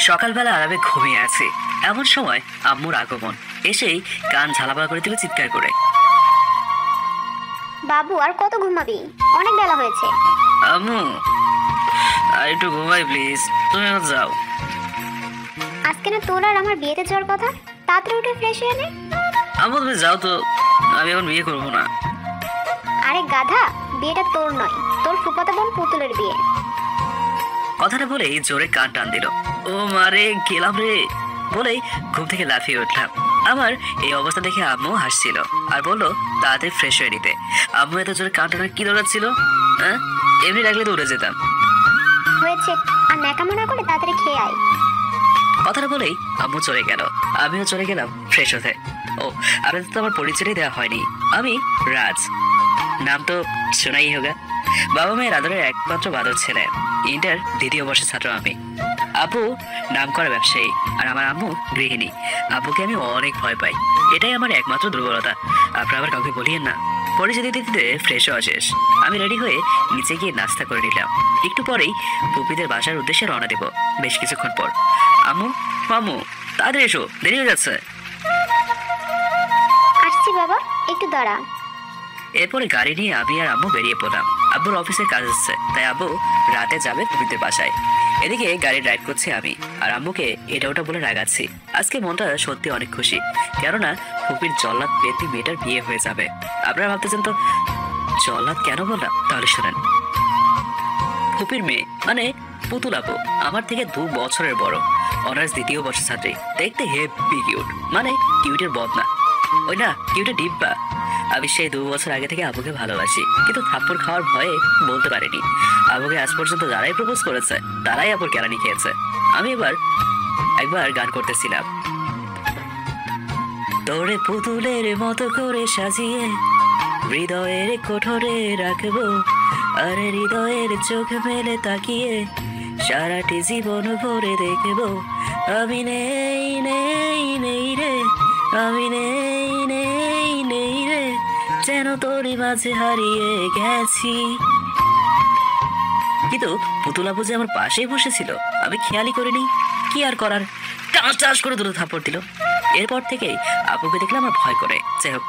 সকালবেলা আরামে ঘুমিয়ে আছি, এমন সময় আম্মুর আগমন। এসেই কান ঝালাপালা করে দিল চিৎকার করে। বাবু আর কত ঘুমাবি? অনেক বেলা হয়েছে। আম্মু আর একটু ঘুমাই প্লিজ, তুমি এখন যাও। আজকে না তোর আর আমার বিয়েতে যাওয়ার কথা, তাড়াতাড়ি উঠে ফ্রেশ হয়ে নে। আম্মু তুমি যাও তো, আমি এখন বিয়ে করবো না। আরে গাধা, বিয়েটা তোর নয়, তোর ফুফাতো বোন পুতুলের বিয়ে। কথাটা বলেই জোরে কান টান দিল। ও মারে গেলাম রে বলেই ঘুম থেকে লাফিয়ে উঠলাম। আমার এই অবস্থা দেখে আম্মু হাসছিল আর বললো তাড়াতাড়ি ফ্রেশ হয়ে নিতে। আম্মু এত জোরে কান টানার কি দরকার ছিল? হ্যাঁ, এমনি ডাকলে তো উঠে যেতাম। হয়েছে, আর ন্যাকামো না করে তাড়াতাড়ি খেয়ে আয়। কথাটা বলেই আম্মু চলে গেল, আমিও চলে গেলাম ফ্রেশ হতে। ও, আপনাদের তো আমার পরিচয় দেওয়া হয়নি। আমি রাজ, নাম তো শোনাই হোগা। বাবা মায়ের আদরের একমাত্র বাদর ছেলে, ইন্টার দ্বিতীয় বর্ষের ছাত্র আমি। আপু নাম করা ব্যবসায়ী আর আমার আম্মু গৃহিণী। আব্বুকে আমি অনেক ভয় পাই, এটাই আমার একমাত্র দুর্বলতা। আপনারা আবার কাউকে বলিয়েন না। পরিচয় দিতে দিতে ফ্রেশ হওয়া শেষ, আমি রেডি হয়ে নিচে গিয়ে নাস্তা করে নিলাম। একটু পরেই পুপিদের বাসার উদ্দেশ্যে রওনা দেব। বেশ কিছুক্ষণ পর আম্মু, মামু তাড়াতাড়ি এসো, দেরি হয়ে যাচ্ছে। আসছি বাবা, একটু দাঁড়া। এরপরে গাড়ি নিয়ে আমি আর আম্মু বেরিয়ে পড়লাম। আব্বুর অফিসের কাজ হচ্ছে, তাই আব্বু রাতে যাবে পুপিদের বাসায়। এদিকে গাড়ি ড্রাইভ করছি আমি, আর আম্মুকে এটা ওটা বলে রাগাচ্ছি। আজকে মনটা সত্যি অনেক খুশি, কেননা পুপির জল্লাদ পেতে মেয়েটার বিয়ে হয়ে যাবে। আপনারা ভাবতেছেন তো জল্লাদ কেন বললাম, তাহলে শোনেন। ফুপির মেয়ে মানে পুতুল আপু আমার থেকে 2 বছরের বড়, অনার্স দ্বিতীয় বর্ষের ছাত্রী। দেখতে হেভি কিউট, মানে কিউটের বদনা, ওই না কিউটের ডিব্বা। আমি সেই 2 বছর আগে থেকে আবুকে ভালোবাসি, কিন্তু থাপ্পড় খাওয়ার ভয়ে বলতে পারিনি। আবুকে আজ পর্যন্ত যারাই প্রপোজ করেছে তারাই আপুর কেরানি খেয়েছে। আমি একবার গান করতেছিলাম। তোরে পুতুলের মতো করে সাজিয়ে হৃদয়ের কোঠরে রাখবো, আর হৃদয়ের চোখ মেলে তাকিয়ে সারাটি জীবন ভরে দেখবো। আমি নেই নেই নেই রে, আমি নেই নেই নেই রে, যেন তোরই মাঝে হারিয়ে গেছি। কিন্তু পুতুল আপু যে আমার পাশেই বসেছিল, আমি খেয়ালই করিনি। কি আর করার, টাস টাস করে দুটো থাপ্পড় দিল। এরপর থেকেই আপুকে দেখলে আমার ভয় করে। যাই হোক,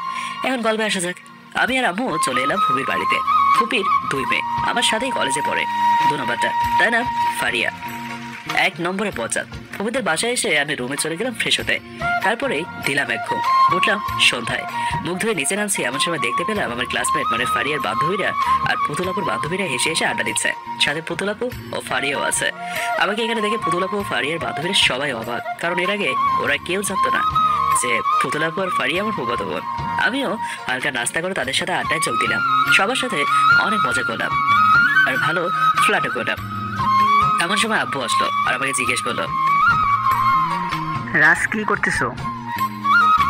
এখন গল্পে আসা যাক। আমি আর আম্মু চলে এলাম ফুপির বাড়িতে। ফুপির 2 মেয়ে আমার সাথেই কলেজে পড়ে, 2 নম্বরটা, তাই না ফারিয়া 1 নম্বরে পচা। ফুপিদের বাসায় এসে আমি রুমে চলে গেলাম ফ্রেশ হতে। তারপরে দিলাম এক ঘুম, উঠলাম সন্ধ্যায়। মুখ ধুয়ে নিচে নামছি, এমন সময় দেখতে পেলাম আমার ক্লাসমেট মানে ফারিয়ার বান্ধবীরা আর পুতুলাপুর বান্ধবীরা হেসে হেসে আড্ডা দিচ্ছে। সাথে পুতুলাপু ও ফারিয়াও আছে। আমাকে এখানে দেখে পুতুলাপু ও ফারিয়ার বান্ধবীরা সবাই অবাক, কারণ এর আগে ওরা কেউ জানতো না যে পুতুলাপু আর ফারিয়া আমার ফুফাতো বোন। আমিও হালকা নাস্তা করে তাদের সাথে আড্ডায় যোগ দিলাম। সবার সাথে অনেক মজা করলাম আর ভালো ফ্ল্যাটও করলাম। এমন সময় আব্বু আসলো আর আমাকে জিজ্ঞেস করলো, রাজ কি করতেছো?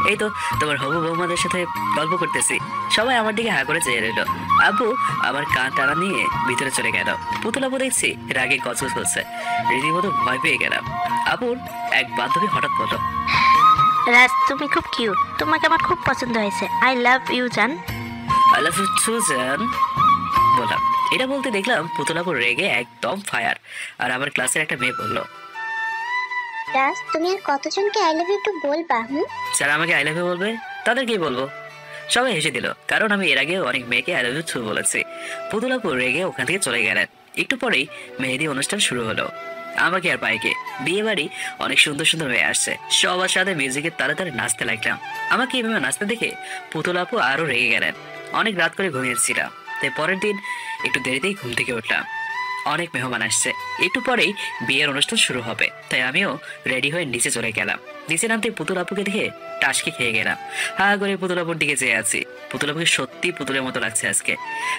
এই তো তোমার হবু বৌমাদের সাথে গল্প করতেছি। সবাই আমার দিকে হা করে চেয়ে রইল। আব্বু আমার কান টানা নিয়ে ভিতরে চলে গেল। পুতুল আপু দেখছি রাগে গজগজ করছে, রীতিমতো ভয় পেয়ে গেলাম। আব্বুর এক বান্ধবী হঠাৎ বলল, রাজ তুমি খুব কিউট, তোমাকে আমার খুব পছন্দ হয়েছে। আই লাভ ইউ জান। আই লাভ ইউ টু জান বললাম। এটা বলতে দেখলাম পুতুল আপু রেগে একদম ফায়ার। আর আমার ক্লাসের একটা মেয়ে বলল, রাজ, তুমি আর কতজনকে আই লাভ ইউ একটু বলবা? যারা আমাকে আই লাভ ইউ বলবে তাদেরকেই বলবো। সবাই হেসে দিল, কারণ আমি এর আগে অনেক মেয়েকে আই লাভ ইউ টু বলেছি। পুতুল আপু রেগে ওখান থেকে চলে গেলেন। একটু পরেই মেহেদি অনুষ্ঠান শুরু হলো। আমাকে আর পাইকে বিয়ে বাড়ি অনেক সুন্দর সুন্দর হয়ে আসছে। সবার সাথে মিউজিকের তালে তালে নাচতে লাগলাম। আমাকে এভাবে নাচতে দেখে পুতুল আপু আরো রেগে গেলেন। অনেক রাত করে ঘুমিয়েছিলাম, তাই পরের দিন একটু দেরিতেই ঘুম থেকে উঠলাম। অনেক মেহমান আসছে, একটু পরেই বিয়ের অনুষ্ঠান শুরু হবে, তাই আমিও রেডি হয়ে নিচে চলে গেলাম। নিচে নামতে পুতুল আপুকে দেখে টাসকে খেয়ে গেলাম। হা করে পুতুল আপুর দিকে চেয়ে আছি। পুতুল আপুকে সত্যি পুতুলের মতো লাগছে আজকে,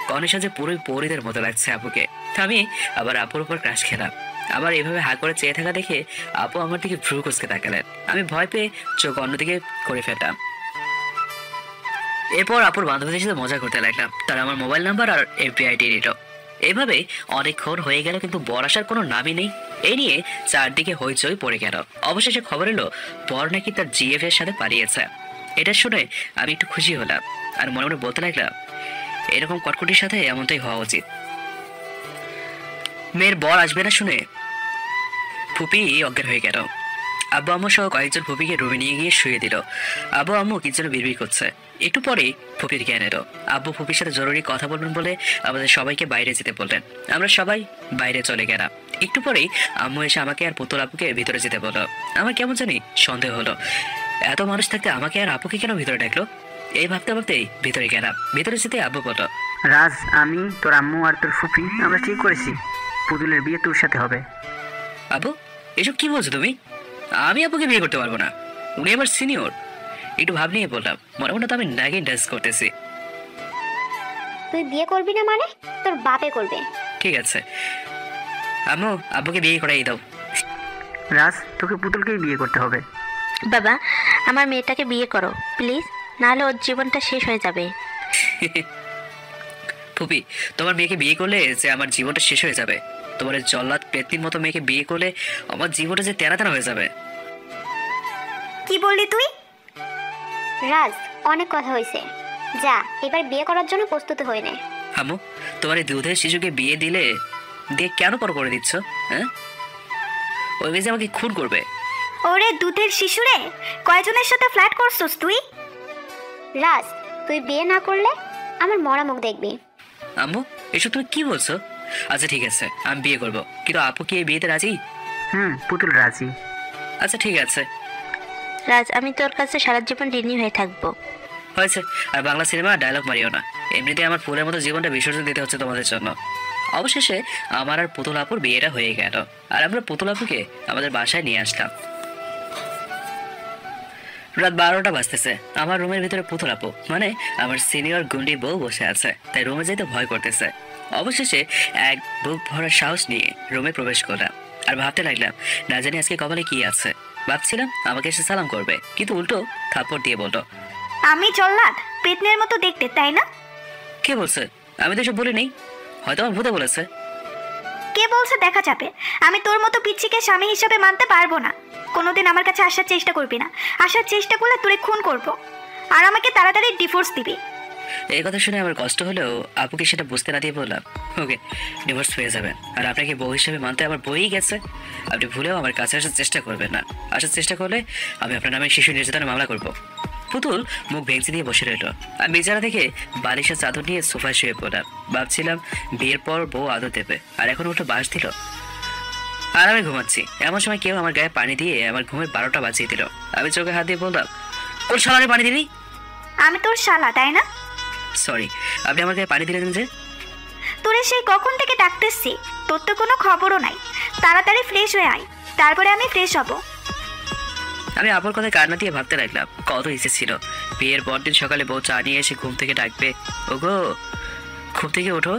কনে সাজে পুরোই পরিদের মতো লাগছে আপুকে। আমি আবার আপুর উপর ক্রাশ খেলাম। আবার এভাবে হা করে চেয়ে থাকা দেখে আপু আমার দিকে ভ্রু কুঁচকে তাকালেন। আমি ভয় পেয়ে চোখ অন্যদিকে করে ফেললাম। এরপর আপুর বান্ধবীদের সাথে মজা করতে লাগলাম। তারা আমার মোবাইল নাম্বার আর এফবি আইডি নিল। এভাবে অনেকক্ষণ হয়ে গেল, কিন্তু বর আসার কোনো নামই নেই। এই নিয়ে চারদিকে হইচই পড়ে গেল। অবশেষে খবর এলো বর নাকি তার জিএফ এর সাথে পালিয়েছে। এটা শুনে আমি একটু খুশি হলাম আর মনে মনে বলতে লাগলাম, এরকম কটকটির সাথে এমনটাই হওয়া উচিত। মেয়ের বর আসবে না শুনে ফুপি অজ্ঞান হয়ে গেল। আব্বু আম্মু সহ কয়েকজন ফুপিকে রুমে নিয়ে গিয়ে শুয়ে দিল। আব্বু আম্মু কি যেন বিড়বিড় করছে। একটু পরেই ফুপির জ্ঞান এলো। আব্বু ফুপির সাথে জরুরি কথা বলবেন বলে আমাদের সবাইকে বাইরে যেতে বললেন। আমরা সবাই বাইরে চলে গেলাম। একটু পরেই আম্মু এসে আমাকে আর পুতুল আপুকে ভিতরে যেতে বললো। আমার কেমন জানি সন্দেহ হলো, এত মানুষ থাকতে আমাকে আর আপুকে কেন ভিতরে ডাকলো। এই ভাবতে ভাবতেই ভিতরে গেলাম। ভিতরে যেতে আব্বু বললো, রাজ, আমি, তোর আম্মু আর তোর ফুফি আমরা ঠিক করেছি পুতুলের বিয়ে তোর সাথে হবে। আব্বু এসব কি বলছো তুমি? আমি আপুকে বিয়ে করতে পারবো না, উনি আমার সিনিয়র। একটু ভাব নিয়ে বললাম, মনে মনে তো আমি নাগিন ডান্স করতেছি। তুই বিয়ে করবি না মানে? তোর বাপে করবে। ঠিক আছে আম্মু, আব্বুকে বিয়ে করাই দাও। রাজ, তোকে পুতুলকেই বিয়ে করতে হবে। বাবা, আমার মেয়েটাকে বিয়ে করো প্লিজ, নাহলে ওর জীবনটা শেষ হয়ে যাবে। ফুপি, তোমার মেয়েকে বিয়ে করলে যে আমার জীবনটা শেষ হয়ে যাবে। তোমার এই জল্লাদ পেতনির মতো মেয়েকে বিয়ে করলে আমার জীবনটা যে তেনা তেনা হয়ে যাবে। কি বললি তুই? রাজ, অনেক কথা হয়েছে, যা এবার বিয়ে করার জন্য প্রস্তুত হয়ে নে। আম্মু, তোমার এই দুধের শিশুকে বিয়ে দিলে দিয়ে কেন পর করে দিচ্ছ? হ্যাঁ, ওই মেয়ে যে আমাকে খুন করবে। ওরে দুধের শিশুরে, কয়জনের সাথে ফ্ল্যাট করছস তুই? রাজ, তুই বিয়ে না করলে আমার মরা মুখ দেখবি। আম্মু এসব তুমি কি বলছো? আচ্ছা ঠিক আছে, আমি বিয়ে করবো, কিন্তু আপু কি এই বিয়েতে রাজি? পুতুল রাজি। আচ্ছা ঠিক আছে। রাজ, আমি তোর কাছে সারা জীবন ঋণী হয়ে থাকবো। হয়েছে, আর বাংলা সিনেমা ডায়লগ মারিও না। এমনিতে আমার ফুলের মতো জীবনটা বিসর্জন দিতে হচ্ছে তোমাদের জন্য। অবশেষে আমার আর পুতুল আপুর বিয়েটা হয়ে গেল, আর আমরা পুতুল আপুকে আমাদের বাসায় নিয়ে আসলাম। রাত 12টা বাজতেছে। আমার রুমের ভিতরে পুতুল আপু মানে আমার সিনিয়র গুন্ডি বউ বসে আছে, তাই রুমে যেতে ভয় করতেছে। অবশেষে এক বুক ভরা সাহস নিয়ে রুমে প্রবেশ করলাম আর ভাবতে লাগলাম, না জানি আজকে কপালে কি আছে। ভাবছিলাম আমাকে এসে সালাম করবে, কিন্তু উল্টো থাপ্পড় দিয়ে বলল, আমি জল্লাদ পেতনের মতো দেখতে, তাই না? কে বলছে? আমি তো এসব বলি নেই, হয়তো আমার ভূতে বলেছে। কে বলছে দেখা যাবে। আমি তোর মতো পিচ্ছিকে স্বামী হিসাবে মানতে পারবো না। কোনোদিন আমার কাছে আসার চেষ্টা করবি না। আসার চেষ্টা করলে তোরে খুন করব, আর আমাকে তাড়াতাড়ি ডিভোর্স দিবি। এই কথা শুনে আমার কষ্ট হলেও আপুকে সেটা বুঝতে না দিয়ে বললাম, ওকে ডিভোর্স পেয়ে যাবেন, আর আপনাকে বউ হিসেবে মানতে আমার বইই গেছে। আপনি ভুলেও আমার কাছে আসার চেষ্টা করবেন না। আসার চেষ্টা করলে আমি আপনার নামে শিশু নির্যাতনের মামলা করব। পুতুল মুখ ভেঙচি দিয়ে বসে রইল। আমি বিছানা থেকে বালিশের চাদর নিয়ে সোফায় শুয়ে পড়লাম। ভাবছিলাম বিয়ের পর বউ আদর দেবে, আর এখন উঠে বাস দিল আর আমি ঘুমাচ্ছি। এমন সময় কেউ আমার গায়ে পানি দিয়ে আমার ঘুমের 12টা বাজিয়ে দিল। আমি চোখে হাত দিয়ে বললাম, কোন শালারে পানি দিলি? আমি তোর শালা, তাই না? সরি, আপনি আমার গায়ে পানি দিলেন যে? তোরে সেই কখন থেকে ডাকতেছি, তোর তো কোনো খবরও নাই। তাড়াতাড়ি ফ্রেশ হয়ে আয়, তারপরে আমি ফ্রেশ হব। আমি আপুর কথায় কান্না দিয়ে ভাবতে লাগলাম, কত ইচ্ছে ছিল বিয়ের পরদিন সকালে বউ চা নিয়ে এসে ঘুম থেকে ডাকবে, ওগো ঘুম থেকে ওঠো,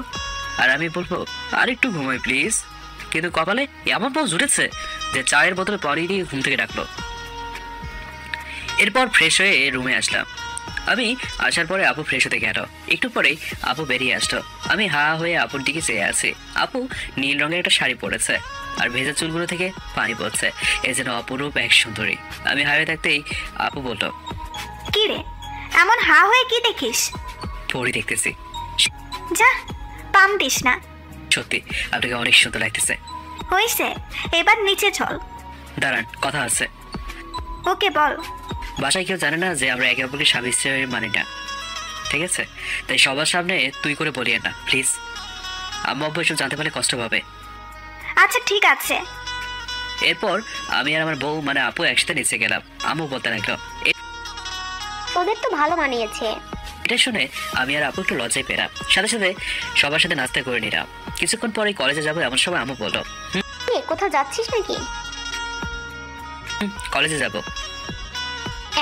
আর আমি বলবো আর একটু ঘুমাই প্লিজ। কিন্তু কপালে এমন বউ জুটেছে যে চায়ের বোতলে পানি দিয়ে ঘুম থেকে ডাকলো। এরপর ফ্রেশ হয়ে রুমে আসলাম। আমি আসার পরে আপু ফ্রেশ হতে গেল। একটু পরেই আপু বেরিয়ে আসলো। আমি হা হয়ে আপুর দিকে চেয়ে আছি। আপু নীল রঙের একটা শাড়ি পরেছে আর ভেজা চুলগুলো থেকে পানি পড়ছে, এ যেন অপরূপ এক সুন্দরী। আমি হারিয়ে থাকতেই আপু বলল, কি রে এমন হা হয়ে কি দেখিস? পরি দেখতেছি। যা, পাম দিস না। সত্যি আপনাকে অনেক সুন্দর লাগতেছে। হইছে, এবার নিচে চল। দাঁড়ান, কথা আছে। ওকে বল। বাসায় কেউ জানে না যে আমরা একে অপরকে স্বামী হিসেবে মানি না, ঠিক আছে? তাই সবার সামনে তুই করে বলিয়ে না প্লিজ। আম্মু আব্বু এসব জানতে পারলে কষ্ট পাবে। আচ্ছা ঠিক আছে। এরপর আমি আর আমার বউ মানে আপু একসাথে নিচে গেলাম। আম্মু বলতে লাগলো, তোদের তো ভালো মানিয়েছে। এটা শুনে আমি আর আপু একটু লজ্জায় পেলাম। সাথে সাথে সবার সাথে নাস্তা করে নিলাম। কিছুক্ষণ পরে কলেজে যাবো এমন সময় আম্মু বলল, কোথাও যাচ্ছিস নাকি? কলেজে যাব।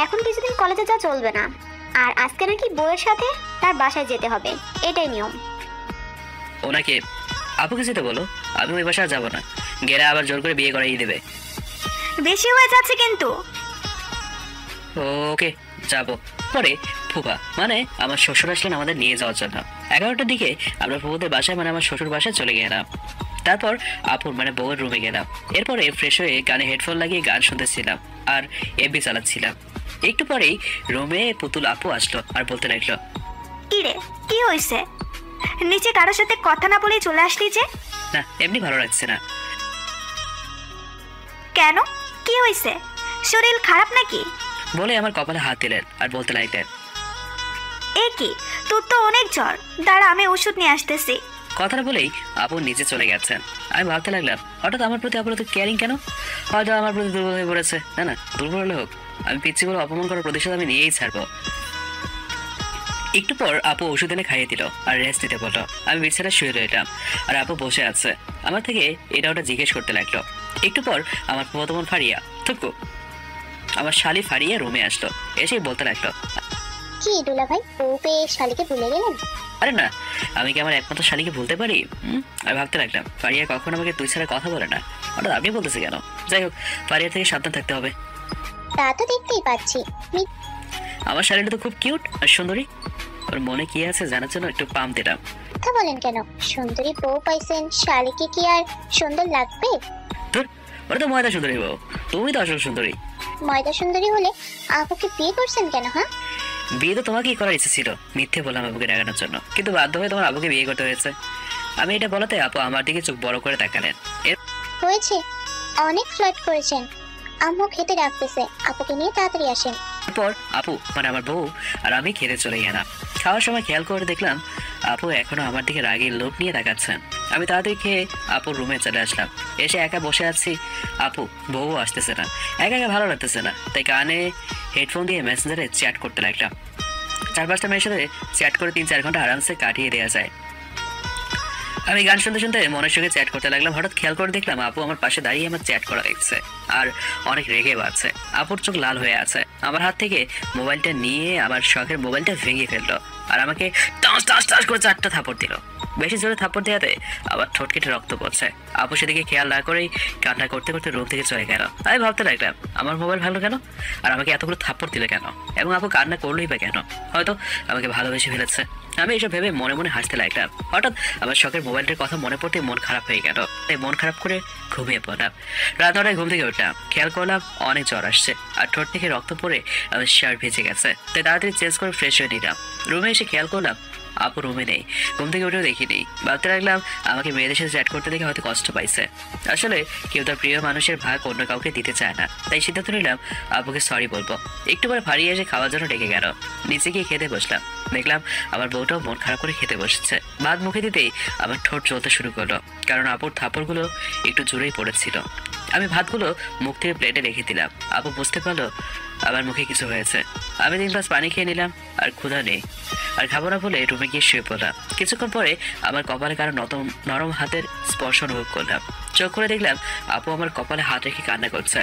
এখন কিছুদিন কলেজে যা চলবে না, আর আজকে নাকি বউয়ের সাথে তার বাসায় যেতে হবে, এটাই নিয়ম। ওনাকে আপুকে যেতে বলো, আমি ওই বাসায় যাবো না, গেলে আবার জোর করে বিয়ে করাই দেবে। বেশি হয়ে যাচ্ছে কিন্তু। ওকে যাবো। পরে ফুপা মানে আমার শ্বশুর আসলেন আমাদের নিয়ে যাওয়ার জন্য। 11টার দিকে আমরা ফুপুদের বাসায় মানে আমার শ্বশুর বাসায় চলে গেলাম। তারপর আপুর মানে বউয়ের রুমে গেলাম। এরপরে ফ্রেশ হয়ে কানে হেডফোন লাগিয়ে গান শুনতেছিলাম আর এফবি চালাচ্ছিলাম। একটু পরেই রুমে পুতুল আপু আসলো আর বলতে লাগলো, কি রে কি হয়েছে? নিচে কারোর সাথে কথা না বলে চলে আসলি যে? না এমনি ভালো লাগছে না। কেন? কি হয়েছে? শরীর খারাপ নাকি? বলে আমার কপালে হাত দিলেন আর বলতে লাগলেন, এ কি, তোর তো অনেক জ্বর। দাঁড়া, আমি ওষুধ নিয়ে আসতেছি। কথাটা বলেই আপু নিচে চলে গেছেন। আমি ভাবতে লাগলাম, হঠাৎ আমার প্রতি আপনার তো কেয়ারিং কেন? হয়তো আমার প্রতি দুর্বল হয়ে পড়েছে। না না, দুর্বল হলে হোক, আমি পিচ্ছি বলে অপমান করার প্রতিশোধ আমি নিয়েই ছাড়বো। একটু পর আপু ওষুধ এনে খাইয়ে দিল আর রেস্ট নিতে বললো। আমি বিছানায় শুয়ে রইলাম আর আপু বসে আছে। আমার থেকে এটা ওটা জিজ্ঞেস করতে লাগলো। একটু পর আমার প্রথম ফারিয়া থুকু আমার শালি ফারিয়া রুমে আসলো। এসেই বলতে লাগলো, কি দুলা ভাই, বউ পেয়ে শালিকে ভুলে গেলেন? আরে না, আমি কি আমার একমাত্র শালিকে ভুলতে পারি? আমি ভাবতে লাগলাম, ফারিয়া কখনো আমাকে তুই ছাড়া কথা বলে না, হঠাৎ আপনি বলতেছে কেন? যাই হোক, ফারিয়া থেকে সাবধান থাকতে হবে। তা তো দেখতেই পাচ্ছি। আমার শালিটা তো খুব কিউট আর সুন্দরী। ওর মনে কি আছে জানার জন্য একটু পাম দিলাম। কথা বলেন কেন? সুন্দরী বউ পাইছেন, শালিকে কি আর সুন্দর লাগবে? তোর ওরা তো ময়দা সুন্দরী বউ, তুমি তো আসল সুন্দরী। ময়দা সুন্দরী হলে আপুকে বিয়ে করছেন কেন? হ্যাঁ, বিয়ে তো তোমাকেই করার ইচ্ছে ছিল, মিথ্যে বললাম আবুকে রাগানোর জন্য, কিন্তু বাধ্য হয়ে তোমার আবুকে বিয়ে করতে হয়েছে। আমি এটা বলাতে আপু আমার দিকে চোখ বড় করে তাকালেন। হয়েছে, অনেক ফ্লার্ট করেছেন। আম্মু খেতে ডাকতেছে, আপুকে নিয়ে তাড়াতাড়ি আসেন। এরপর আপু মানে আমার বউ আর আমি খেতে চলে গেলাম। খাওয়ার সময় খেয়াল করে দেখলাম আপু এখনো আমার দিকে রাগের লোভ নিয়ে তাকাচ্ছেন। আমি তাড়াতাড়ি খেয়ে আপুর রুমে চলে আসলাম। এসে একা বসে আছি, আপু বউ আসতেছে না, একা একা ভালো লাগতেছে না, তাই কানে হেডফোন দিয়ে মেসেঞ্জারে চ্যাট করতে লাগলাম। 4-5টা মেয়ের সাথে চ্যাট করে 3-4 ঘন্টা আরামসে কাটিয়ে দেওয়া যায়। আমি গান শুনতে শুনতে মনের সঙ্গে চ্যাট করতে লাগলাম। হঠাৎ খেয়াল করে দেখলাম আপু আমার পাশে দাঁড়িয়ে আমার চ্যাট করা দেখছে আর অনেক রেগে আছে। আপুর চোখ লাল হয়ে আছে। আমার হাত থেকে মোবাইলটা নিয়ে আমার শখের মোবাইলটা ভেঙে ফেললো আর আমাকে টাস টাস টাস করে 4টা থাপড় দিল। বেশি জোরে থাপড় দেওয়াতে আবার ঠোঁট কেটে রক্ত পড়ছে। আপু সেদিকে খেয়াল না করেই কান্না করতে করতে রুম থেকে চলে গেল। আমি ভাবতে লাগলাম, আমার মোবাইল ভালো কেন আর আমাকে এতগুলো থাপ্পড় দিলে কেন, এবং আপু কান্না করলোই বা কেন? হয়তো আমাকে ভালোবেসে ফেলেছে। আমি এসব ভেবে মনে মনে হাসতে লাগলাম। হঠাৎ আমার শখের মোবাইলটার কথা মনে পড়তে মন খারাপ হয়ে গেল। তাই মন খারাপ করে ঘুমিয়ে পড়লাম। রাত 9টায় ঘুম থেকে উঠলাম। খেয়াল করলাম অনেক জ্বর আসছে আর ঠোঁট থেকে রক্ত পড়ে আমার শার্ট ভেজে গেছে। তাই তাড়াতাড়ি চেঞ্জ করে ফ্রেশ হয়ে নিলাম। রুমে এসে খেয়াল করলাম আপু রুমে নেই। ঘুম থেকে উঠেও দেখিনি। ভাবতে লাগলাম আমাকে মেয়েদের সাথে চ্যাট করতে দেখে হয়তো কষ্ট পাইছে। আসলে কেউ তার প্রিয় মানুষের ভাগ অন্য কাউকে দিতে চায় না, তাই সিদ্ধান্ত নিলাম আপুকে সরি বলবো। একটু পরে ফারিয়ে এসে খাওয়ার জন্য ডেকে গেল। নিচে গিয়ে খেতে বসলাম। দেখলাম আমার বউটাও মন খারাপ করে খেতে বসেছে। ভাত মুখে দিতেই আমার ঠোঁট জ্বলতে শুরু করলো, কারণ আপুর থাপড়গুলো একটু জোরেই পড়েছিল। আমি ভাতগুলো মুখ থেকে প্লেটে রেখে দিলাম। আপু বুঝতে পারলো আমার মুখে কিছু হয়েছে। আমি 3 গ্লাস পানি খেয়ে নিলাম আর ক্ষুধা নেই আর খাবো না বলে রুমে গিয়ে শুয়ে পড়লাম। কিছুক্ষণ পরে আমার কপালে কারো নরম হাতের স্পর্শ অনুভব করলাম। চোখ করে দেখলাম আপু আমার কপালে হাত রেখে কান্না করছে।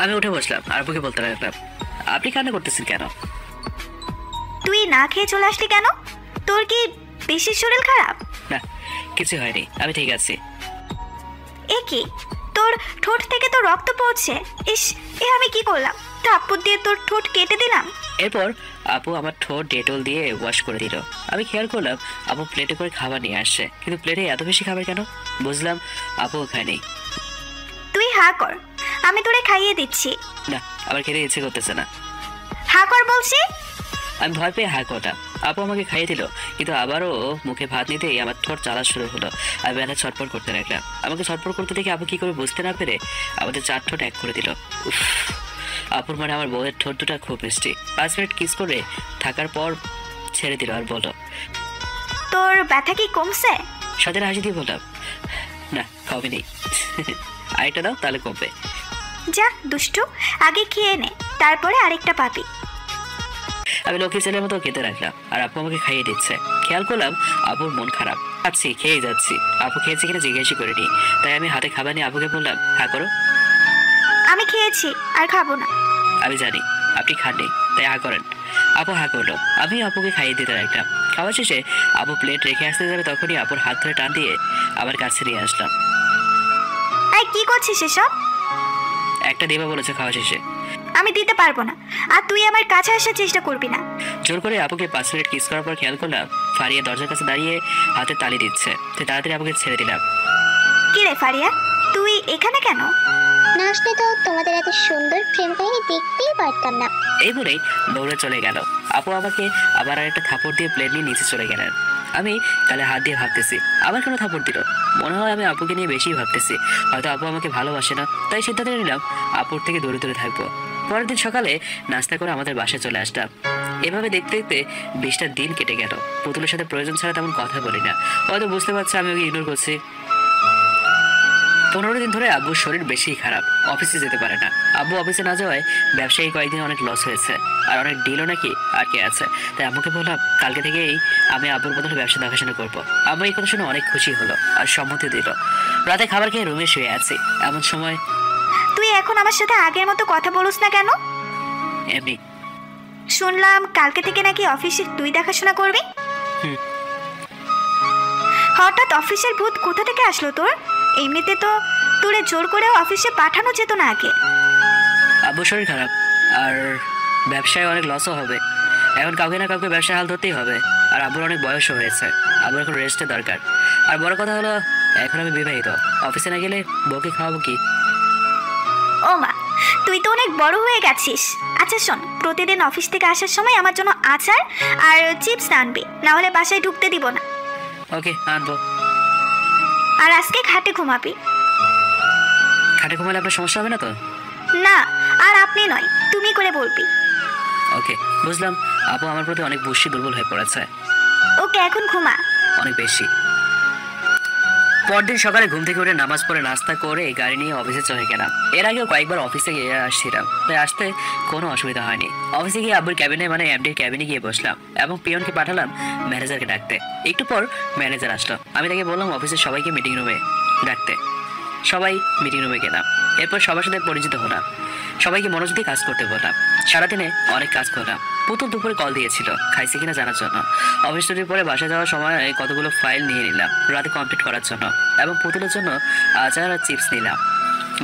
আমি উঠে বসলাম আর আপুকে বলতে লাগলাম, আপনি কান্না করতেছেন কেন? তুই না খেয়ে চলে আসলি কেন? তোর কি বেশি শরীর খারাপ? না, কিছু হয়নি, আমি ঠিক আছি। এ কি, তোর ঠোঁট থেকে তো রক্ত পড়ছে। ইস, এ আমি কি করলাম? থাপ্পড় দিয়ে তোর ঠোঁট কেটে দিলাম। এরপর আপু আমার ঠোঁট ডেটল দিয়ে ওয়াশ করে দিল। আমি খেয়াল করলাম আপু প্লেটে করে খাবার নিয়ে আসছে, কিন্তু প্লেটে এত বেশি খাবার কেন? বুঝলাম আপু ওখানে নেই। তুই হা কর, আমি তোরে খাইয়ে দিচ্ছি। না, আমার খেতে ইচ্ছে করতেছে না। হা কর বলছি। আমি ভয় পেয়ে হাঁ করলাম। আপু আমাকে খাইয়ে দিল, কিন্তু আবারও মুখে ভাত নিতেই আমার ঠোঁট জ্বালা শুরু হলো। আমি বেলা ছটফট করতে লাগলাম। আমাকে ছটফট করতে দেখে আপু কি করে বুঝতে না পেরে আমাদের 4 ঠোঁট এক করে দিল। উফ, আপুর মানে আমার বউয়ের ঠোঁট দুটা খুব মিষ্টি। 5 মিনিট কিস করে থাকার পর ছেড়ে দিল আর বলো, তোর ব্যথা কি কমছে? সাথে হাসি দিয়ে বললাম, না কমেনি। আরেকটা দাও, তাহলে কমবে। যা দুষ্টু, আগে খেয়ে নে, তারপরে আরেকটা পাবি। আমি লক্ষ্মী ছেলের মতো খেতে রাখলাম আর আপু আমাকে খাইয়ে দিচ্ছে। খেয়াল করলাম আপুর মন খারাপ। খাচ্ছি, খেয়ে যাচ্ছি। আপু খেয়েছি কিনা জিজ্ঞাসা করিনি, তাই আমি হাতে খাবার নিয়ে আপুকে বললাম, হ্যাঁ করো। আমি খেয়েছি আর খাবো না। আমি জানি আপনি খাননি, তাই হা করেন। আপু হা করলো। আমি আপুকে খাইয়ে দিতে রাখলাম। খাওয়া শেষে আপু প্লেট রেখে আসতে যাবে, তখনই আপুর হাত ধরে টান দিয়ে আমার কাছে নিয়ে আসলাম। এই কি করছিস এসব? একটা দেবা বলেছে খাওয়া শেষে। আমি দিতে পারবো না, আর তুই আমার কাছে আসার চেষ্টা করবি না। জোর করে আপুকে 5 মিনিট কিস করার পর খেয়াল করলাম ফারিয়া দরজার কাছে দাঁড়িয়ে হাতে তালি দিচ্ছে। তাই তাড়াতাড়ি আপুকে ছেড়ে দিলাম। কি রে ফারিয়া, তুই এখানে কেন? না আসলে তো তোমাদের এত সুন্দর প্রেম কাহিনী দেখতেই পারতাম না। এই বলেই দৌড়ে চলে গেল। আপু আমাকে আবার আরেকটা থাপড় দিয়ে প্লেট নিয়ে নিচে চলে গেলেন। আমি তাহলে হাত দিয়ে ভাবতেছি আবার কেন থাপড় দিল। মনে হয় আমি আপুকে নিয়ে বেশি ভাবতেছি, হয়তো আপু আমাকে ভালোবাসে না, তাই সিদ্ধান্ত নিলাম আপুর থেকে দূরে দূরে থাকবো। পরের দিন সকালে নাস্তা করে আমাদের বাসায় চলে আসলাম। এভাবে দেখতে দেখতে 20টা দিন কেটে গেল। পুতুলের সাথে প্রয়োজন ছাড়া তেমন কথা বলি না, হয়তো বুঝতে পারছে আমি ওকে ইগনোর করছি। 15 দিন ধরে আব্বুর শরীর বেশি খারাপ, অফিসে যেতে পারে না। আব্বু অফিসে না যাওয়ায় ব্যবসায়ী কয়েকদিন অনেক লস হয়েছে, আর অনেক ডিলও নাকি আটকে আছে। তাই আম্মুকে বললাম কালকে থেকেই আমি আব্বুর বদলে ব্যবসা দেখাশোনা করবো। আম্মু এই কথা শুনে অনেক খুশি হলো আর সম্মতি দিল। রাতে খাবার খেয়ে রুমে শুয়ে আছি, এমন সময় তুই এখন আমার সাথে আগের মতো কথা বলিস না কেন? এমনি। শুনলাম কালকে থেকে নাকি অফিসে তুই দেখাশোনা করবি। হুম। হঠাৎ অফিসের ভূত কোথা থেকে আসলো তোর? এমনিতে তো তোরে জোর করেও অফিসে পাঠানো যেত না আগে। আব্বুর শরীর খারাপ আর ব্যবসায় অনেক লসও হবে, এখন কাউকে না কাউকে ব্যবসায় হাল ধরতেই হবে। আর আব্বুর অনেক বয়সও হয়েছে, আব্বুর এখন রেস্টের দরকার। আর বড় কথা হলো এখন আমি বিবাহিত, অফিসে না গেলে বউকে খাওয়াবো কি? ও মা, তুই তো অনেক বড় হয়ে গেছিস। আচ্ছা শোন, প্রতিদিন অফিস থেকে আসার সময় আমার জন্য আচার আর চিপস আনবি, না হলে বাসায় ঢুকতে দিব না। ওকে, আনবো। আর আজকে খাটে ঘুমাবি। খাটে ঘুমালে আপনার সমস্যা হবে না তো? না, আর আপনি নয়, তুমি করে বলবি। ওকে, বুঝলাম। আপু আমার প্রতি অনেক বেশি দুর্বল হয়ে পড়েছে। ওকে, এখন ঘুমা। অনেক বেশি। পরদিন সকালে ঘুম থেকে উঠে নামাজ পড়ে নাস্তা করে গাড়ি নিয়ে অফিসে চলে গেলাম। এর আগেও কয়েকবার অফিসে গিয়ে আসছিলাম, তাই আসতে কোনো অসুবিধা হয়নি। অফিসে গিয়ে আব্বুর ক্যাবিনে মানে এমডির ক্যাবিনে গিয়ে বসলাম এবং পিয়নকে পাঠালাম ম্যানেজারকে ডাকতে। একটু পর ম্যানেজার আসলো, আমি তাকে বললাম অফিসের সবাইকে মিটিং রুমে ডাকতে। সবাই মিটিং রুমে গেলাম, এরপর সবার সাথে পরিচিত হলাম, সবাইকে মনোযোগ দিয়ে কাজ করতে বললাম। সারাদিনে অনেক কাজ করলাম। পুতুল দুপুরে কল দিয়েছিল খাইছে কিনা জানার জন্য। অফিস ছুটির পরে বাসায় যাওয়ার সময় কতগুলো ফাইল নিয়ে নিলাম রাতে কমপ্লিট করার জন্য, এবং পুতুলের জন্য আচার আর চিপস নিলাম।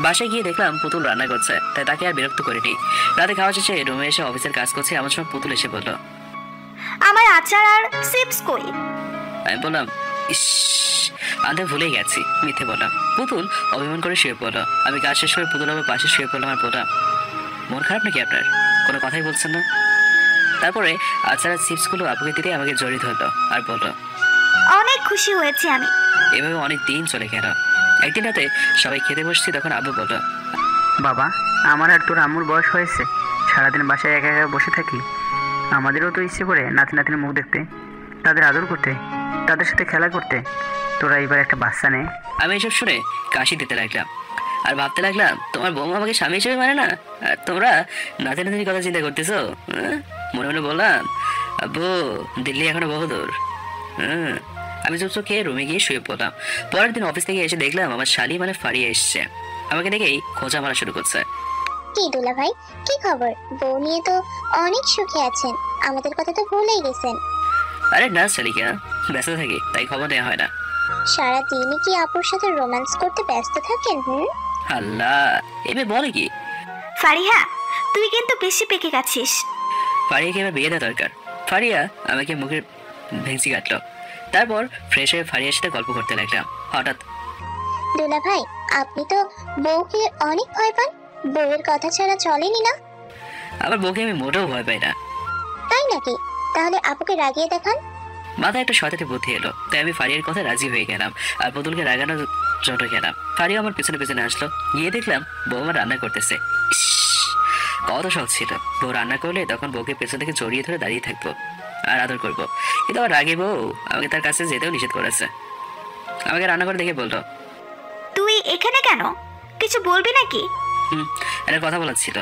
বাসায় গিয়ে দেখলাম পুতুল রান্না করছে, তাই তাকে আর বিরক্ত করিনি। রাতে খাওয়া শেষে রুমে এসে অফিসের কাজ করছে, এমন সময় পুতুল এসে বলল আমার আচার আর চিপস কই? আমি বললাম ইস, আনতে ভুলে গেছি, মিথ্যে বললাম। পুতুল অভিমান করে শুয়ে পড়লো। আমি কাজ শেষ করে পুতুল আমার পাশে শুয়ে পড়লাম আর বললাম মন খারাপ নাকি আপনার? কোনো কথাই বলছেন না। তারপরে আচার চিপসগুলো আপুকে দিতে আমাকে জড়িয়ে ধরলো আর বললো অনেক খুশি হয়েছি আমি। এভাবে অনেক দিন চলে গেল। একদিন রাতে সবাই খেতে বসছি, তখন আব্বু বললো বাবা, আমার আর তোর আম্মুর বয়স হয়েছে, সারাদিন বাসায় একা একা বসে থাকি। আমাদেরও তো ইচ্ছে করে নাতি নাতির মুখ দেখতে, তাদের আদর করতে, তাদের সাথে খেলা করতে। তোরা এবার একটা বাচ্চা নে। আমি এসব শুনে কাশি দিতে লাগলাম আর ভাবতে লাগলাম তোমার বৌমা আমাকে স্বামী হিসেবে মানে না, আর তোমরা নাতি নাতির কথা চিন্তা করতেছো। মনে মনে বললাম আব্বু দিল্লি এখনো বহুদূর। আমি চুপচুপ খেয়ে রুমে গিয়ে শুয়ে পড়লাম। পরের দিন অফিস থেকে এসে দেখলাম আমার শালি মানে ফারিয়ে এসছে, আমাকে দেখেই খোঁজা মারা শুরু করছে। কি দুলা ভাই, কি খবর? বউ নিয়ে তো অনেক সুখে আছেন, আমাদের কথা তো ভুলেই গেছেন। আরে না শালিকা, ব্যস্ত থাকি তাই খবর নেওয়া হয় না। সারাদিনই কি আপুর সাথে রোম্যান্স করতে ব্যস্ত থাকেন? আল্লাহ, এবার বলে কি? ফারিহা, তুই কিন্তু বেশি পেকে গেছিস। ফারিয়াকে এবার বিয়ে দেওয়া দরকার। ফারিয়া আমাকে মুখের ভেঙচি কাটলো, তারপর ফ্রেশ হয়ে ফারিয়ার সাথে গল্প করতে লাগলাম। হঠাৎ দুলা ভাই, আপনি তো বউকে অনেক ভয় পান, বউয়ের কথা ছাড়া চলেনি না? আবার বউকে আমি মোটেও ভয় পাই না। তাই নাকি? তাহলে আপুকে রাগিয়ে দেখান। মাথায় একটা শয়তানি বুদ্ধি এলো, তাই আমি ফারিয়ার কথা রাজি হয়ে গেলাম আর পুতুলকে রাগানোর জন্য গেলাম। ফারিয়া আমার পেছনে পেছনে আসলো, গিয়ে দেখলাম বউ আমার রান্না করতেছে। ইস, কত শখ ছিল বউ রান্না করলে তখন বউকে পেছন থেকে জড়িয়ে ধরে দাঁড়িয়ে থাকবো আর আদর করবো। কিন্তু আমার রাগে বউ আমাকে তার কাছে যেতেও নিষেধ করেছে। আমাকে রান্না করে দেখে বললো তুই এখানে কেন? কিছু বলবি নাকি? একটা কথা বলার ছিল।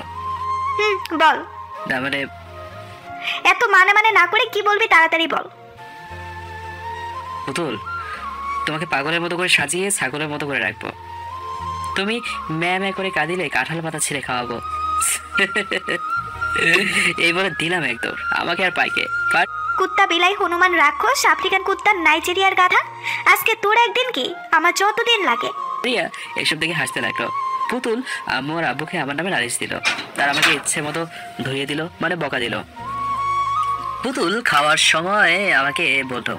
বল। না মানে এত মানে মানে না করে কি বলবি তাড়াতাড়ি বল। পুতুল, তোমাকে পাগলের মতো করে সাজিয়ে ছাগলের মতো করে রাখবো। তুমি ম্যা ম্যা করে কাঁদিলে কাঁঠাল পাতা ছিঁড়ে খাওয়াবো। এই বলে দিলাম একদম, আমাকে আর পাইকে। কুত্তা বিলাই হনুমান রাক্ষস আফ্রিকান কুত্তা নাইজেরিয়ার গাধা, আজকে তোর একদিন কি আমার যতদিন লাগে। রিয়া এসব দেখে হাসতে লাগলো। পুতুল আম্মু আর আব্বুকে আমার নামে নালিশ দিল, তার আমাকে ইচ্ছে মতো ধুয়ে দিল, মানে বকা দিল। পুতুল খাওয়ার সময় আমাকে বলতো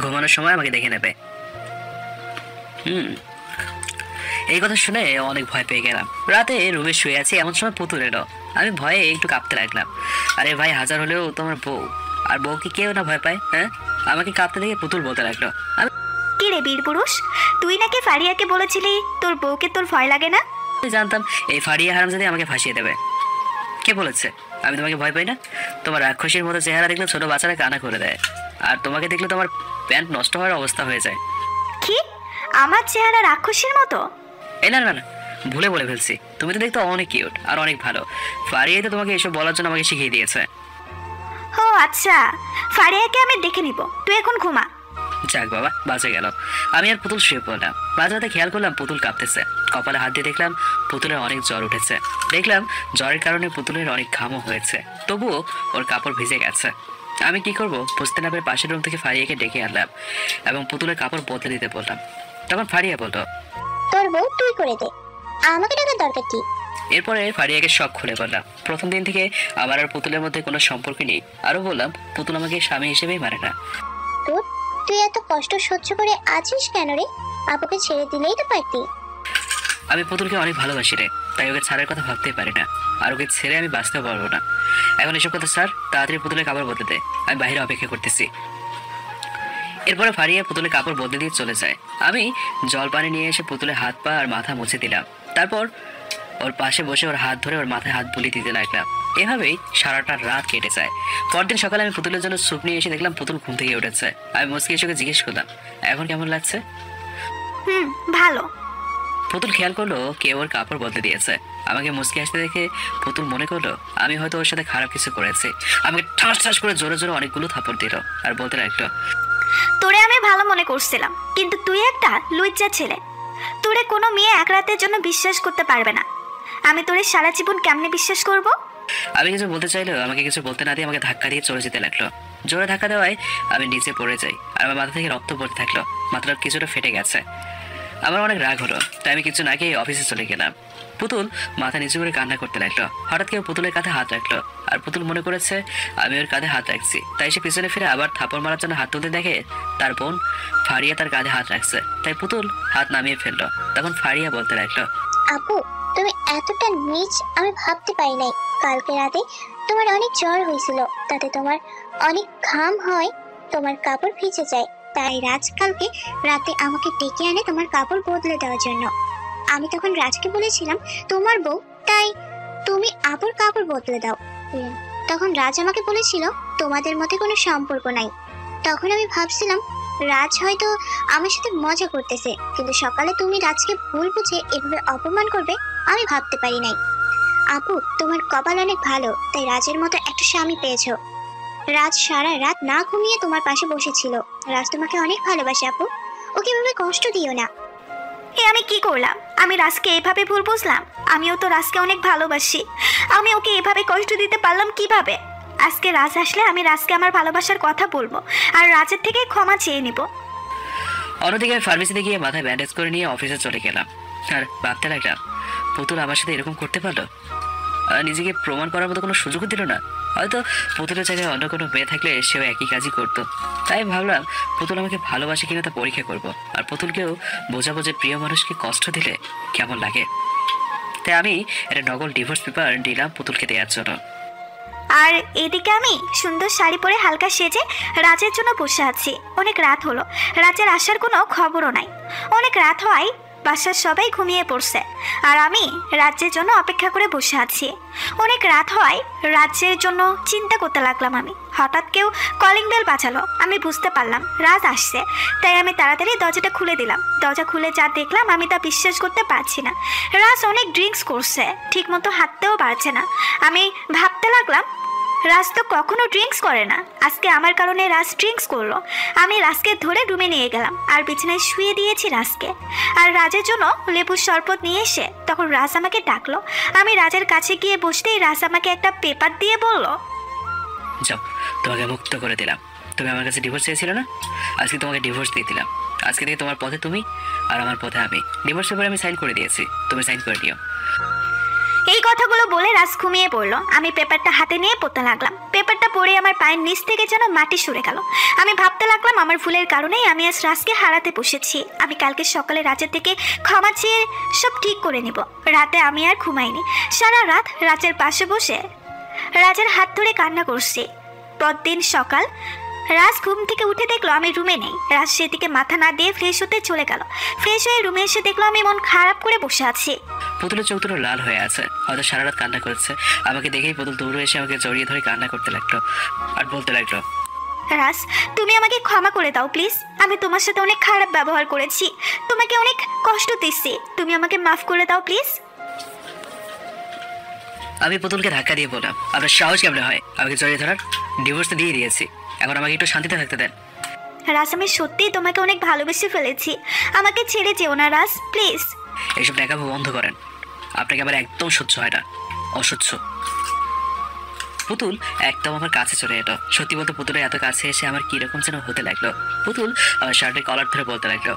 ঘুমানোর সময় আমাকে দেখে নেবে। এই কথা শুনে অনেক ভয় পেয়ে গেলাম। রাতে রুমে শুয়ে আছি, এমন সময় পুতুল এলো। আমি ভয়ে একটু কাঁপতে লাগলাম। আরে ভাই, হাজার হলেও তোমার বউ, আর বউকে কেউ না ভয় পায়? হ্যাঁ, আমাকে কাঁপতে দেখে পুতুল বলতে লাগলো, কি রে বীর পুরুষ, তুই নাকি ফারিয়াকে বলেছিলি তোর বউকে তোর ভয় লাগে না? আমি জানতাম এই ফারিয়া হারামজাদি আমাকে ফাঁসিয়ে দেবে। কে বলেছে আমি তোমাকে ভয় পাই না? তোমার রাক্ষসীর মতো চেহারা দেখলে ছোট বাচ্চারা কানা করে দেয়, আর তোমাকে দেখলে তোমার প্যান্ট নষ্ট হওয়ার অবস্থা হয়ে যায়। কি, আমার চেহারা রাক্ষসীর মতো? এই না না না, ভুলে বলে ফেলছি। তুমি তো দেখতে অনেক কিউট আর অনেক ভালো। ফারিয়াই তো তোমাকে এসব বলার জন্য আমাকে শিখিয়ে দিয়েছে। ও আচ্ছা, ফারিয়াকে আমি দেখে নিব, তুই এখন ঘুমা। যাক বাবা, বাঁচে গেল। আমি আর পুতুল শুয়ে পড়লাম। মাঝরাতে খেয়াল করলাম পুতুল কাঁপতেছে। কপালে হাত দিয়ে দেখলাম পুতুলের অনেক জ্বর উঠেছে। দেখলাম জ্বরের কারণে পুতুলের অনেক ঘামও হয়েছে, তবুও ওর কাপড় ভিজে গেছে। আমি কি করব বুঝতে না পেরে পাশের রুম থেকে ফারিয়াকে ডেকে আনলাম এবং পুতুলের কাপড় বদলে দিতে বললাম। তখন ফারিয়া বলল, তোর বউ তুই করে দে, আমাকে ডাকার দরকার কি? এরপরে ফারিয়াকে সব খুলে বললাম। প্রথম দিন থেকে আমার আর পুতুলের মধ্যে কোনো সম্পর্ক নেই। আরো বললাম পুতুল আমাকে স্বামী হিসেবেই মানে না। তোর তুই এত কষ্ট সহ্য করে আছিস কেন রে? আপুকে ছেড়ে দিলেই তো পারতি। আমি পুতুলকে অনেক ভালোবাসি রে, তাই ওকে ছাড়ার কথা ভাবতেই পারি না, আর ওকে ছেড়ে আমি বাঁচতেও পারবো না। এখন এসব কথা স্যার, তাড়াতাড়ি পুতুলের কাপড় বদলে দে, আমি বাইরে অপেক্ষা করতেছি। এরপরে ফারিয়া পুতুলের কাপড় বদলে দিয়ে চলে যায়। আমি জল পানি নিয়ে এসে পুতুলের হাত পা আর মাথা মুছে দিলাম। তারপর ওর পাশে বসে ওর হাত ধরে ওর মাথায় হাত বুলিয়ে দিতে লাগলাম। এভাবেই সারাটা রাত কেটে যায়। পরদিন সকালে আমি পুতুলের জন্য স্যুপ নিয়ে এসে দেখলাম পুতুল ঘুম থেকে উঠেছে। আমি মুচকি এসে জিজ্ঞেস করলাম, এখন কেমন লাগছে? ভালো। পুতুল খেয়াল করলো কেউ ওর কাপড় বদলে দিয়েছে। আমাকে মুচকি আসতে দেখে পুতুল মনে করলো আমি হয়তো ওর সাথে খারাপ কিছু করেছি। আমাকে ঠাস ঠাস করে জোরে জোরে অনেকগুলো থাপড় দিল আর বলতে লাগলো, তোরে আমি ভালো মনে করছিলাম, কিন্তু তুই একটা লুইচ্চা ছেলে। তোরে কোনো মেয়ে এক রাতের জন্য বিশ্বাস করতে পারবে না। আমি তোরে সারা জীবন কেমনে বিশ্বাস করব? আমি কিছু বলতে চাইলেও আমাকে কিছু বলতে না দিয়ে আমাকে ধাক্কা দিয়ে চলে যেতে লাগলো। জোরে ধাক্কা দেওয়ায় আমি নিচে পড়ে যাই আর আমার মাথা থেকে রক্ত পড়তে থাকলো। মাথাটা কিছুটা ফেটে গেছে। আমার অনেক রাগ হলো, তাই আমি কিছু না খেয়ে অফিসে চলে গেলাম। পুতুল মাথা নিচু করে কান্না করতে লাগলো। হঠাৎ কেউ পুতুলের কাঁধে হাত রাখলো আর পুতুল মনে করেছে আমি ওর কাঁধে হাত রাখছি, তাই সে পিছনে ফিরে আবার থাপড় মারার জন্য হাত তুলতে দেখে তার বোন ফারিয়া তার কাঁধে হাত রাখছে। তাই পুতুল হাত নামিয়ে ফেললো। তখন ফারিয়া বলতে লাগলো, আপু তুমি এতটা নীচ আমি ভাবতে পারি নাই। কালকে রাতে তোমার অনেক জ্বর হয়েছিল, তাতে তোমার অনেক ঘাম হয়, তোমার কাপড় ভিজে যায়। তাই রাজ কালকে রাতে আমাকে ডেকে আনে তোমার কাপড় বদলে দেওয়ার জন্য। আমি তখন রাজকে বলেছিলাম তোমার বউ, তাই তুমি আপুর কাপড় বদলে দাও। তখন রাজ আমাকে বলেছিল তোমাদের মধ্যে কোনো সম্পর্ক নাই। তখন আমি ভাবছিলাম রাজ হয়তো আমার সাথে মজা করতেছে, কিন্তু সকালে তুমি রাজকে ভুল বুঝে এভাবে অপমান করবে আমি ভাবতে পারি নাই। আপু তোমার কপাল অনেক ভালো, তাই রাজের মতো একটা স্বামী পেয়েছো। রাজ সারা রাত না ঘুমিয়ে তোমার পাশে বসেছিল। রাজ তোমাকে অনেক ভালোবাসে আপু, ওকে এভাবে কষ্ট দিও না। আমি কি করলাম? আমি রাজকে এভাবে ভুল বুঝলাম? আমিও তো রাজকে অনেক ভালোবাসি। আমি ওকে এভাবে কষ্ট দিতে পারলাম কিভাবে? আজকে রাজ আসলে আমি রাজকে আমার ভালোবাসার কথা বলবো আর রাজের থেকে ক্ষমা চেয়ে নিব। অন্যদিকে ফার্মেসিতে গিয়ে মাথায় ব্যান্ডেজ করে নিয়ে অফিসে চলে গেলাম আর ভাবতে লাগলাম পুতুল আমার সাথে এরকম করতে পারলো আর নিজেকে প্রমাণ করার মতো কোনো সুযোগও দিল না। হয়তো পুতুলের জায়গায় অন্য কোনো মেয়ে থাকলে সেও একই কাজই করতো। তাই ভাবলাম পুতুল আমাকে ভালোবাসে কিনা তা পরীক্ষা করব, আর পুতুলকেও বোঝাবো যে প্রিয় মানুষকে কষ্ট দিলে কেমন লাগে। তাই আমি একটা নকল ডিভোর্স পেপার দিলাম পুতুলকে দেওয়ার জন্য। আর এদিকে আমি সুন্দর শাড়ি পরে হালকা সেজে রাজের জন্য বসে আছি। অনেক রাত হলো, রাজের আসার কোনো খবরও নাই। অনেক রাত হওয়ায় বাসার সবাই ঘুমিয়ে পড়ছে আর আমি রাজ্যের জন্য অপেক্ষা করে বসে আছি। অনেক রাত হওয়ায় রাজ্যের জন্য চিন্তা করতে লাগলাম। আমি হঠাৎ কেউ কলিং বেল বাজালো। আমি বুঝতে পারলাম রাজ আসছে, তাই আমি তাড়াতাড়ি দরজাটা খুলে দিলাম। দরজা খুলে যা দেখলাম আমি তা বিশ্বাস করতে পারছি না। রাজ অনেক ড্রিঙ্কস করছে, ঠিকমতো হাঁটতেও পারছে না। আমি ভাবতে লাগলাম রাজ তো কখনো ড্রিঙ্কস করে না, আজকে আমার কারণে রাজ ড্রিঙ্কস করলো। আমি রাজকে ধরে রুমে নিয়ে গেলাম আর বিছানায় শুয়ে দিয়েছি রাজকে। আর রাজের জন্য লেবুর শরবত নিয়ে এসে তখন রাজ আমাকে ডাকলো। আমি রাজের কাছে গিয়ে বসতেই রাজ আমাকে একটা পেপার দিয়ে বলল, যাও, তোমাকে মুক্ত করে দিলাম। তুমি আমার কাছে ডিভোর্স চেয়েছিলে না, আজকে তোমাকে ডিভোর্স দিয়ে দিলাম। আজকে থেকে তোমার পথে তুমি আর আমার পথে আমি। ডিভোর্স পেপারে আমি সাইন করে দিয়েছি, তুমি সাইন করে দিও। এই কথাগুলো বলে রাজ ঘুমিয়ে পড়লো। আমি পেপারটা হাতে নিয়ে পড়তে লাগলাম। পেপারটা পড়ে আমার পায়ের নিচ থেকে যেন মাটি সরে গেল। আমি ভাবতে লাগলাম আমার ভুলের কারণেই আমি আজ রাজকে হারাতে বসেছি। আমি কালকে সকালে রাজের থেকে ক্ষমা চেয়ে সব ঠিক করে নিব। রাতে আমি আর ঘুমাইনি, সারা রাত রাজের পাশে বসে রাজের হাত ধরে কান্না করছি। পরদিন সকাল রাজ ঘুম থেকে উঠে দেখলো আমি রুমে নেই। রাজ সেদিকে মাথা না দিয়ে ফ্রেশ হতে চলে গেল। ফ্রেশ হয়ে রুমে এসে দেখলো আমি মন খারাপ করে বসে আছি। পুতুলের চোখ দুটো লাল হয়ে আছে, হয়তো সারা রাত কান্না করেছে। আমাকে দেখেই পুতুল দৌড়ে এসে আমাকে জড়িয়ে ধরে কান্না করতে লাগলো আর বলতে লাগলো, রাজ তুমি আমাকে ক্ষমা করে দাও প্লিজ। আমি তোমার সাথে অনেক খারাপ ব্যবহার করেছি, তোমাকে অনেক কষ্ট দিচ্ছি, তুমি আমাকে মাফ করে দাও প্লিজ। আমি পুতুলকে ধাক্কা দিয়ে বললাম, আপনার সাহস কেমন হয় আমাকে জড়িয়ে ধরার? ডিভোর্স তো দিয়ে দিয়েছি, এখন আমাকে একটু শান্তিতে থাকতে দেন। রাজ আমি সত্যিই তোমাকে অনেক ভালোবেসে ফেলেছি, আমাকে ছেড়ে যেও না রাজ প্লিজ। এইসব দেখাবো বন্ধ করেন, আপনাকে আমার একদম সহ্য হয় না, অসহ্য। পুতুল একদম আমার কাছে চলে এলো। সত্যি বলতে পুতুলের এত কাছে এসে আমার কিরকম যেন হতে লাগলো। পুতুল আমার শার্টের কলার ধরে বলতে লাগলো,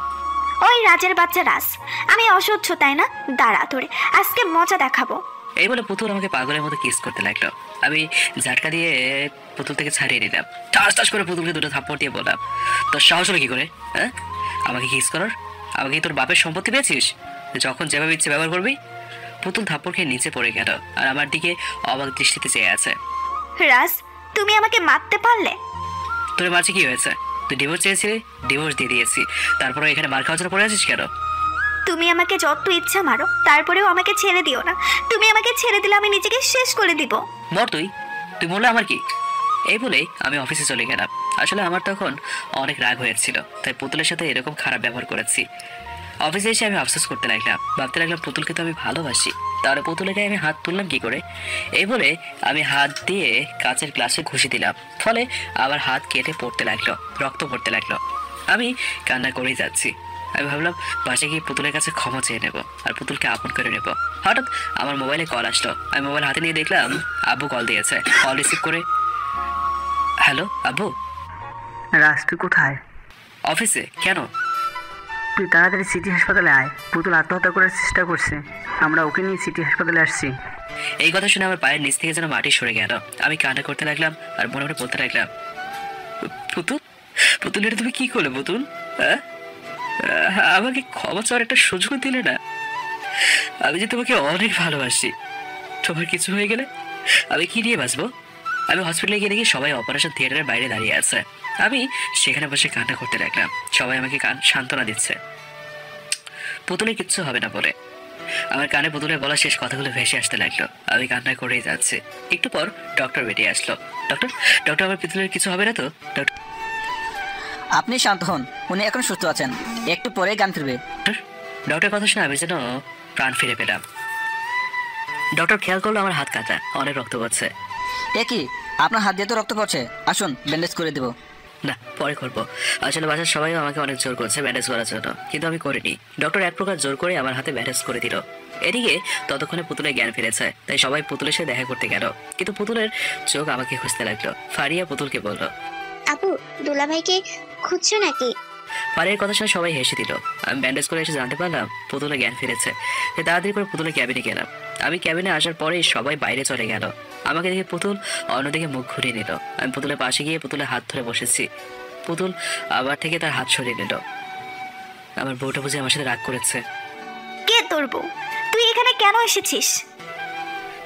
ওই রাজের বাচ্চা রাজ, আমি অসহ্য তাই না? দাঁড়া তোরে আজকে মজা দেখাবো। এই বলে পুতুল আমাকে পাগলের মতো কিস করতে লাগলো। আমি ঝাটকা দিয়ে পুতুল থেকে ছাড়িয়ে নিলাম। টাস টাস করে পুতুলকে দুটো থাপ্পড় দিয়ে বললাম, তোর সাহস হলো কি করে হ্যাঁ আমাকে কিস করার? আমাকে তোর বাপের সম্পত্তি পেয়েছিস, যখন যেভাবে ইচ্ছে ব্যবহার করবি। পুতুল থাপ্পড় খেয়ে নিচে পড়ে গেল আর আমার দিকে অবাক দৃষ্টিতে চেয়ে আছে। রাজ তুমি আমাকে মারতে পারলে? তোর মাঝে কি হয়েছে? তুই ডিভোর্স চেয়েছিলি, ডিভোর্স দিয়ে দিয়েছি, তারপরে এখানে মার খাওয়ার জন্য পড়ে আছিস কেন? তুমি আমাকে যত ইচ্ছা মারো, তারপরেও আমাকে ছেড়ে দিও না। তুমি আমাকে ছেড়ে দিলে আমি নিজেকে শেষ করে দিব। মর তুই, তুই বললে আমার কি? এই বলেই আমি অফিসে চলে গেলাম। আসলে আমার তখন অনেক রাগ হয়েছিল, তাই পুতুলের সাথে এরকম খারাপ ব্যবহার করেছি। অফিসে এসে আমি আফসোস করতে লাগলাম, ভাবতে লাগলাম পুতুলকে তো আমি ভালোবাসি, তাহলে পুতুলের গায়ে আমি হাত তুললাম কি করে? এই বলে আমি হাত দিয়ে কাঁচের গ্লাসে ঘুষি দিলাম, ফলে আবার হাত কেটে পড়তে লাগলো, রক্ত পড়তে লাগলো। আমি কান্না করেই যাচ্ছি। আমি ভাবলাম বাসায় গিয়ে পুতুলের কাছে ক্ষমা চেয়ে নেব আর পুতুলকে আপন করে নেব। হঠাৎ আমার মোবাইলে কল আসলো। আমি মোবাইল হাতে নিয়ে দেখলাম আব্বু কল দিয়েছে। কল রিসিভ করে, হ্যালো আব্বু। রাজ তুই কোথায়? অফিসে। কেন? তুই তাড়াতাড়ি সিটি হাসপাতালে আয়, পুতুল আত্মহত্যা করার চেষ্টা করছে, আমরা ওকে নিয়ে সিটি হাসপাতালে আসছি। এই কথা শুনে আমার পায়ের নিচ থেকে যেন মাটি সরে গেল। আমি কান্না করতে লাগলাম আর মনে মনে বলতে লাগলাম, পুতুল পুতুল এটা তুমি কি করলে পুতুল? হ্যাঁ আমাকে ক্ষমা চাওয়ার একটা সুযোগ দিলে না? আমি যে তোমাকে অনেক ভালোবাসি, তোমার কিছু হয়ে গেলে আমি কি নিয়ে বাঁচবো? আমি হসপিটালে গিয়ে দেখি সবাই অপারেশন থিয়েটারের বাইরে দাঁড়িয়ে আছে। আমি সেখানে বসে কান্না করতে লাগলাম। সবাই আমাকে সান্ত্বনা দিচ্ছে, পুতুলের কিচ্ছু হবে না বলে। আমার কানে পুতুলের বলা শেষ কথাগুলো ভেসে আসতে লাগলো। আমি কান্না করেই যাচ্ছে। একটু পর ডক্টর বেরিয়ে আসলো। ডক্টর ডক্টর আমার পুতুলের কিছু হবে না তো? ডক্টর আপনি শান্ত হন, উনি এখন সুস্থ আছেন, একটু পরে গান ফিরবে। ডক্টর কথা শুনে আমি যেন প্রাণ ফিরে পেলাম। ডক্টর খেয়াল করলো আমার হাত কাটা, অনেক রক্ত পড়ছে। এ কি, আপনার হাত দিয়ে তো রক্ত পড়ছে, আসুন ব্যান্ডেজ করে দেবো। না, পরে করবো। আসলে বাসার সবাই আমাকে অনেক জোর করছে ব্যান্ডেজ করার জন্য, কিন্তু আমি করিনি। ডক্টর এক প্রকার জোর করে আমার হাতে ব্যান্ডেজ করে দিল। এদিকে ততক্ষণে পুতুলের জ্ঞান ফিরেছে, তাই সবাই পুতুলের সাথে দেখা করতে গেল, কিন্তু পুতুলের চোখ আমাকে খুঁজতে লাগলো। ফারিয়া পুতুলকে বলল, আপু দুলাভাইকে খুঁজছো নাকি? ফারিয়ার কথা শুনে সবাই হেসে দিল। আমি ব্যান্ডেজ করে এসে জানতে পারলাম পুতুলের জ্ঞান ফিরেছে, তাই তাড়াতাড়ি করে পুতুলের ক্যাবিনে গেলাম। আমি ক্যাবিনে আসার পরেই সবাই বাইরে চলে গেল। আমাকে দেখে পুতুল অন্যদিকে মুখ ঘুরিয়ে নিল। আমি পুতুলের পাশে গিয়ে পুতুলের হাত ধরে বসেছি। পুতুল আবার থেকে তার হাত সরিয়ে নিল। আমার বউটা বুঝে আমার সাথে রাগ করেছে। কে তোর বউ? তুই এখানে কেন এসেছিস?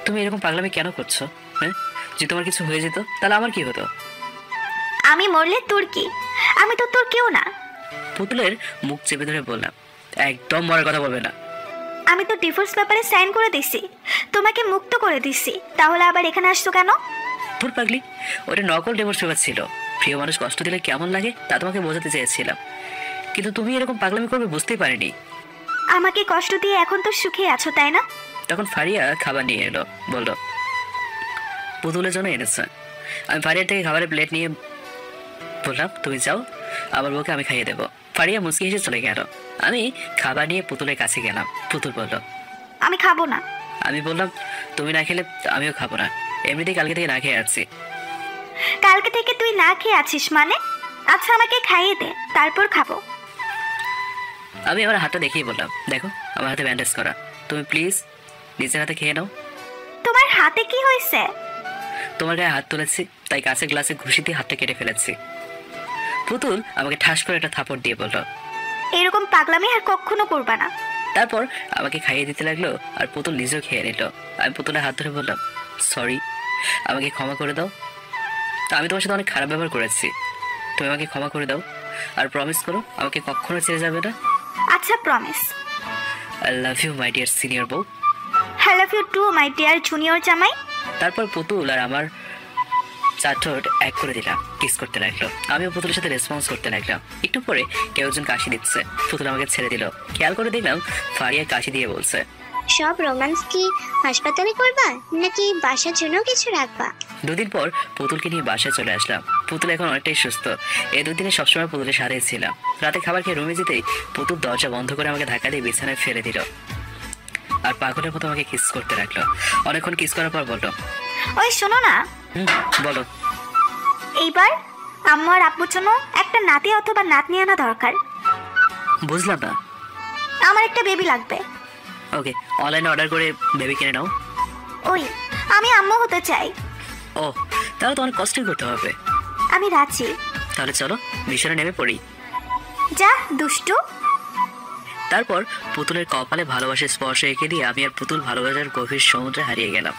তুমি এরকম পাগলামি কেন করছো? হ্যাঁ, যে তোমার কিছু হয়ে যেত তাহলে আমার কি হতো? আমি মরলে তোর কি? আমি তো তোর কেউ না। পুতুলের মুখ চেপে ধরে বললাম, একদম মরার কথা বলবে না। আমি তো ডিভোর্স পেপারে সাইন করে দিছি, তোমাকে মুক্ত করে দিছি, তাহলে আবার এখানে আসছো কেন? তোর পাগলি, ওটা নকল ডিভোর্স পেপার ছিল। প্রিয় মানুষ কষ্ট দিলে কেমন লাগে তা তোমাকে বোঝাতে চেয়েছিলাম, কিন্তু তুমি এরকম পাগলামি করবে বুঝতেই পারিনি। আমাকে কষ্ট দিয়ে এখন তো সুখে আছো তাই না? তখন ফারিয়া খাবার নিয়ে এলো, বলল পুতুলের জন্য এনেছে। আমি ফারিয়ার থেকে খাবারের প্লেট নিয়ে বললাম, তুমি যাও, আমার বউকে আমি খাইয়ে দেবো। ফারিয়া মুচকি হেসে চলে গেল। আমি খাবার নিয়ে পুতুলের কাছে গেলাম। পুতুল বলল, আমি খাবো না। আমি বললাম, তুমি না খেলে আমিও খাবো না, এমনিতেই কালকে থেকে না খেয়ে আছি। কালকে থেকে তুই না খেয়ে আছিস মানে? আচ্ছা আমাকে খাইয়ে দে, তারপর খাবো। আমি আমার হাতটা দেখিয়ে বললাম, দেখো আমার হাতে ব্যান্ডেজ করা, তুমি প্লিজ নিজের হাতে খেয়ে নাও। তোমার হাতে কি হয়েছে? তোমার গায়ে হাত তুলেছি, তাই কাঁচের গ্লাসে ঘুষি দিয়ে হাতটা কেটে ফেলেছি। পুতুল আমাকে ঠাস করে একটা থাপড় দিয়ে বলল, এরকম পাগলামি আর কখনো করবা না। তারপর আমাকে খাইয়ে দিতে লাগলো আর পুতুল নিজেও খেয়ে নিল। আমি পুতুলের হাত ধরে বললাম, সরি, আমাকে ক্ষমা করে দাও, আমি তোমার সাথে অনেক খারাপ ব্যবহার করেছি। তুমি আমাকে ক্ষমা করে দাও আর প্রমিস করো আমাকে কখনো ছেড়ে যাবে না। আচ্ছা promise. I love you my dear senior বউ। I love you too my dear junior জামাই। তারপর পুতুল আর আমার চাঠোট এক করে দিলাম, কিস করতে লাগলো। আমিও পুতুলের সাথে রেসপন্স করতে লাগলাম। একটু পরে কেউ একজন কাশি দিচ্ছে, পুতুল আমাকে ছেড়ে দিল। খেয়াল করে দেখলাম ফারিয়া কাশি দিয়ে বলছে, সব রোমান্স কি হাসপাতালে করবা নাকি বাসার জন্য কিছু রাখবা? দুদিন পর পুতুলকে নিয়ে বাসায় চলে আসলাম। পুতুল এখন অনেকটাই সুস্থ। এই দুদিনে সবসময় পুতুলের সাথেই ছিলাম। রাতে খাবার খেয়ে রুমে যেতেই পুতুল দরজা বন্ধ করে আমাকে ধাক্কা দিয়ে বিছানায় ফেলে দিল আর পাগলের মতো আমাকে কিস করতে লাগলো। অনেকক্ষণ কিস করার পর বললো, ওই শোনো না, বলো। এইবার আম্মু আর আব্বুর জন্য একটা নাতি অথবা নাতনি আনা দরকার। বুঝলাম না। আমার একটা বেবি লাগবে। ওকে, অনলাইনে অর্ডার করে বেবি কিনে নাও। ওই আমি আম্মু হতে চাই। ও, তাহলে তো অনেক কষ্টই করতে হবে। আমি রাজি। তাহলে চলো বিছানা নেমে পড়ি। যা দুষ্টু। তারপর পুতুলের কপালে ভালোবাসার স্পর্শ এঁকে দিয়ে আমি আর পুতুল ভালোবাসার গভীর সমুদ্রে হারিয়ে গেলাম।